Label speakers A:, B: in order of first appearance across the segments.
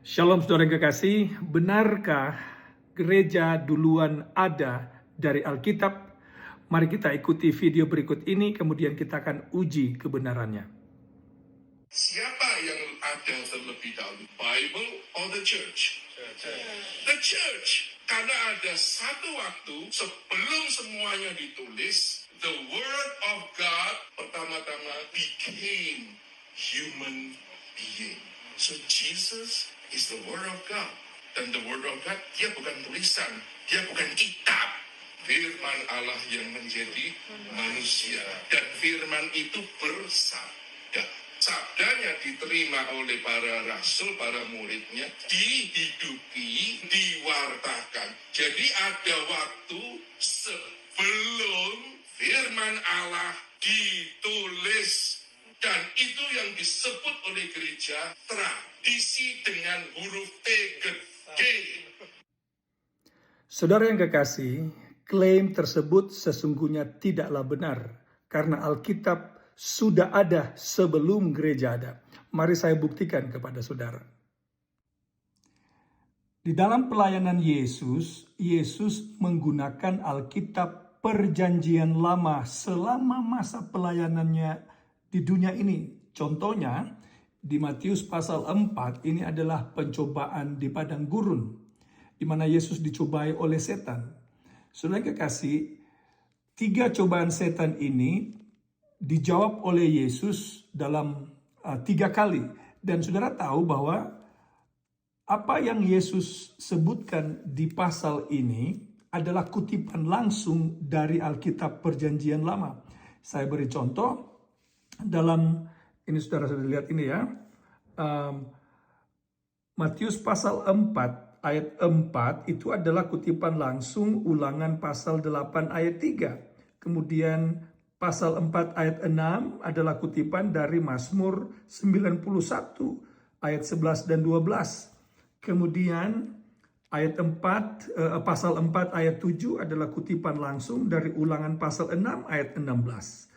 A: Shalom saudara yang kekasih, benarkah gereja duluan ada dari Alkitab? Mari kita ikuti video berikut ini, kemudian kita akan uji kebenarannya.
B: Siapa yang ada terlebih dahulu, Bible or the church? The church. Karena ada satu waktu sebelum semuanya ditulis, the word of God pertama-tama became human being. So Jesus is the word of God. Dan the word of God, dia bukan tulisan, dia bukan kitab. Firman Allah yang menjadi manusia. Dan firman itu bersabda. Sabdanya diterima oleh para rasul, para muridnya, dihidupi, diwartakan. Jadi ada waktu sebelum firman Allah ditulis. Dan itu yang disebut oleh gereja tradisi dengan huruf T gede.
A: Saudara yang kekasih, klaim tersebut sesungguhnya tidaklah benar, karena Alkitab sudah ada sebelum gereja ada. Mari saya buktikan kepada saudara. Di dalam pelayanan Yesus, Yesus menggunakan Alkitab Perjanjian Lama selama masa pelayanannya di dunia ini. Contohnya, di Matius pasal 4, ini adalah pencobaan di padang gurun, di mana Yesus dicobai oleh setan. Saudara kekasih, 3 cobaan setan ini dijawab oleh Yesus dalam 3 kali. Dan saudara tahu bahwa apa yang Yesus sebutkan di pasal ini adalah kutipan langsung dari Alkitab Perjanjian Lama. Saya beri contoh dalam, ini saudara sudah lihat ini ya, Matius pasal 4 ayat 4 itu adalah kutipan langsung Ulangan pasal 8 ayat 3. Kemudian pasal 4 ayat 6 adalah kutipan dari Mazmur 91 ayat 11 dan 12. Kemudian ayat 4, pasal 4 ayat 7 adalah kutipan langsung dari Ulangan pasal 6 ayat 16.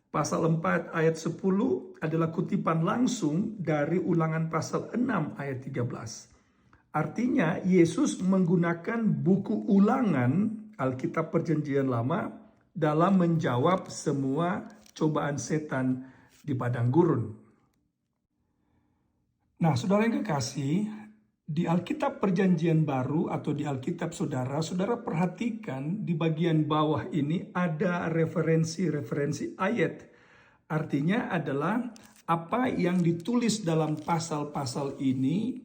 A: Pasal 4 ayat 10 adalah kutipan langsung dari Ulangan pasal 6 ayat 13. Artinya Yesus menggunakan buku Ulangan Alkitab Perjanjian Lama dalam menjawab semua cobaan setan di padang gurun. Nah, saudara yang kekasih, di Alkitab Perjanjian Baru atau di Alkitab saudara perhatikan di bagian bawah ini ada referensi ayat. Artinya adalah apa yang ditulis dalam pasal-pasal ini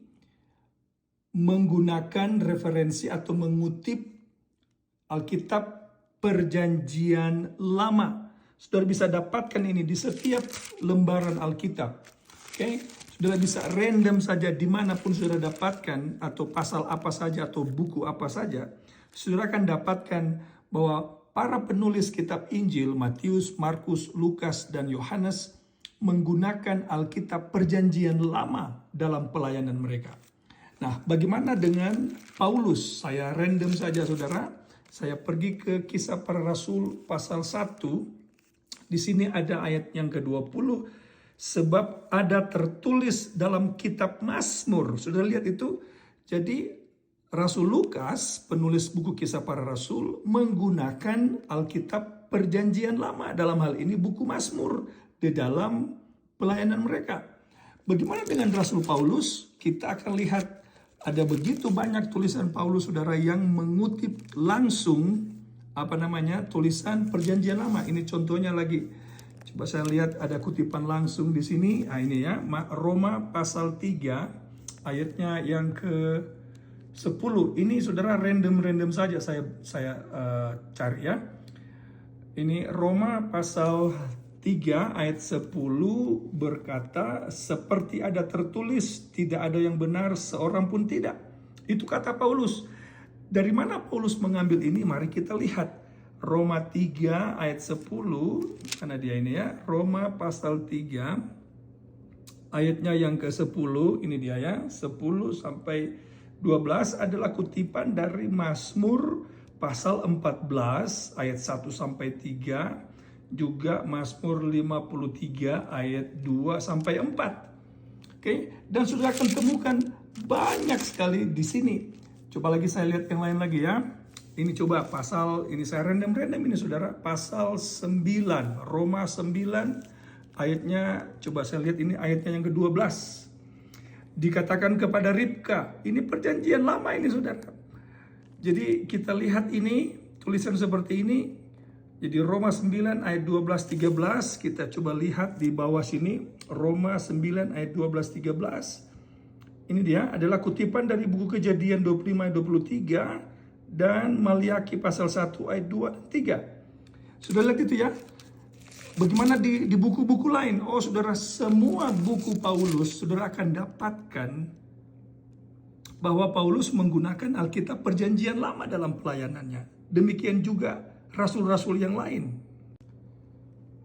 A: menggunakan referensi atau mengutip Alkitab Perjanjian Lama. Saudara bisa dapatkan ini di setiap lembaran Alkitab. Oke? Saudara bisa random saja dimanapun saudara dapatkan, atau pasal apa saja atau buku apa saja, saudara akan dapatkan bahwa para penulis kitab Injil, Matius, Markus, Lukas, dan Yohanes menggunakan Alkitab Perjanjian Lama dalam pelayanan mereka. Nah, bagaimana dengan Paulus? Saya random saja saudara, saya pergi ke Kisah Para Rasul pasal 1, di sini ada ayat yang ke-20, sebab ada tertulis dalam kitab Mazmur. Sudah lihat itu? Jadi Rasul Lukas, penulis buku Kisah Para Rasul, menggunakan Alkitab Perjanjian Lama. Dalam hal ini buku Mazmur di dalam pelayanan mereka. Bagaimana dengan Rasul Paulus? Kita akan lihat ada begitu banyak tulisan Paulus saudara yang mengutip langsung tulisan Perjanjian Lama. Ini contohnya lagi. Coba saya lihat ada kutipan langsung di sini. Nah, ini ya, Roma pasal 3 ayatnya yang ke-10. Ini saudara random saja saya cari ya. Ini Roma pasal 3 ayat 10 berkata, seperti ada tertulis, tidak ada yang benar seorang pun tidak. Itu kata Paulus. Dari mana Paulus mengambil ini? Mari kita lihat. Roma 3 ayat 10, karena dia ini ya, Roma pasal 3 ayatnya yang ke-10, ini dia ya, 10 sampai 12 adalah kutipan dari Mazmur pasal 14 ayat 1 sampai 3, juga Mazmur 53 ayat 2 sampai 4. Oke, dan sudah akan temukan banyak sekali di sini. Coba lagi saya lihat yang lain lagi ya. Ini coba pasal, ini saya random ini saudara. Pasal 9, Roma 9 ayatnya, coba saya lihat ini ayatnya yang ke-12. Dikatakan kepada Ribka, ini perjanjian lama ini saudara. Jadi kita lihat ini, tulisan seperti ini. Jadi Roma 9 ayat 12-13, kita coba lihat di bawah sini. Roma 9 ayat 12-13. Ini dia adalah kutipan dari buku Kejadian 25 ayat 23 dan Maliaki pasal 1 ayat 2 dan 3. Sudah lihat itu ya? Bagaimana di buku-buku lain? Oh saudara, semua buku Paulus saudara akan dapatkan bahwa Paulus menggunakan Alkitab Perjanjian Lama dalam pelayanannya. Demikian juga rasul-rasul yang lain.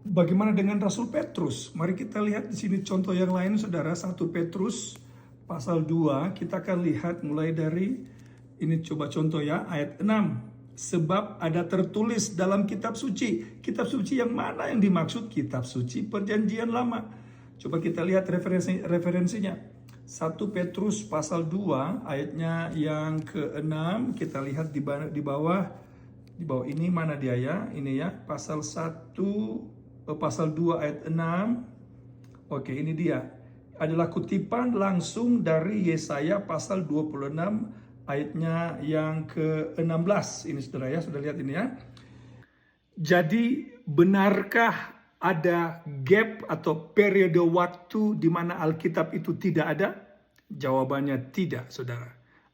A: Bagaimana dengan Rasul Petrus? Mari kita lihat di sini contoh yang lain saudara. 1 Petrus pasal 2, kita akan lihat mulai dari ini, coba contoh ya, ayat 6. Sebab ada tertulis dalam kitab suci. Kitab suci yang mana yang dimaksud? Kitab suci Perjanjian Lama. Coba kita lihat referensinya. 1 Petrus pasal 2 ayatnya yang ke-6. Kita lihat di bawah ini mana dia ya? Ini ya, pasal 2 ayat 6. Oke, ini dia. Adalah kutipan langsung dari Yesaya pasal 26 ayatnya yang ke-16. Ini saudara ya, sudah lihat ini ya. Jadi benarkah ada gap atau periode waktu di mana Alkitab itu tidak ada? Jawabannya tidak saudara.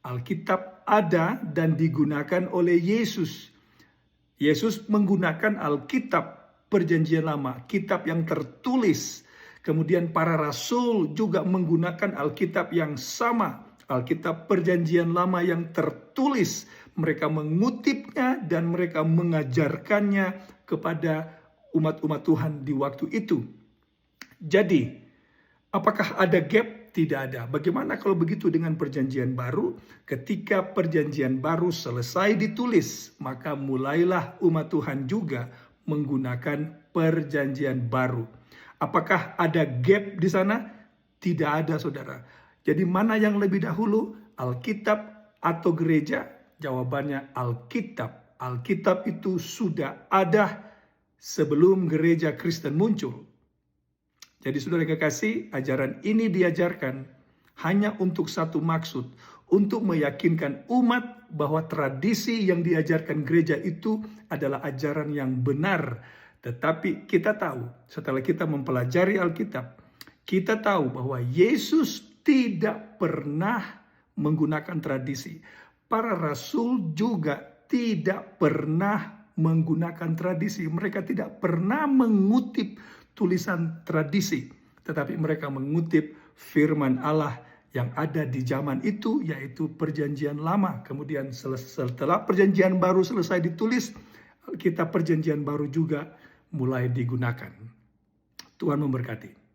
A: Alkitab ada dan digunakan oleh Yesus. Yesus menggunakan Alkitab Perjanjian Lama, kitab yang tertulis. Kemudian para rasul juga menggunakan Alkitab yang sama, Alkitab Perjanjian Lama yang tertulis. Mereka mengutipnya dan mereka mengajarkannya kepada umat-umat Tuhan di waktu itu. Jadi, apakah ada gap? Tidak ada. Bagaimana kalau begitu dengan Perjanjian Baru? Ketika Perjanjian Baru selesai ditulis, maka mulailah umat Tuhan juga menggunakan Perjanjian Baru. Apakah ada gap di sana? Tidak ada saudara. Jadi mana yang lebih dahulu, Alkitab atau gereja? Jawabannya Alkitab. Alkitab itu sudah ada sebelum gereja Kristen muncul. Jadi saudara kekasih, ajaran ini diajarkan hanya untuk satu maksud. Untuk meyakinkan umat bahwa tradisi yang diajarkan gereja itu adalah ajaran yang benar. Tetapi kita tahu, setelah kita mempelajari Alkitab, kita tahu bahwa Yesus tidak pernah menggunakan tradisi. Para rasul juga tidak pernah menggunakan tradisi. Mereka tidak pernah mengutip tulisan tradisi. Tetapi mereka mengutip firman Allah yang ada di zaman itu, yaitu Perjanjian Lama. Kemudian setelah Perjanjian Baru selesai ditulis, Kitab Perjanjian Baru juga mulai digunakan. Tuhan memberkati.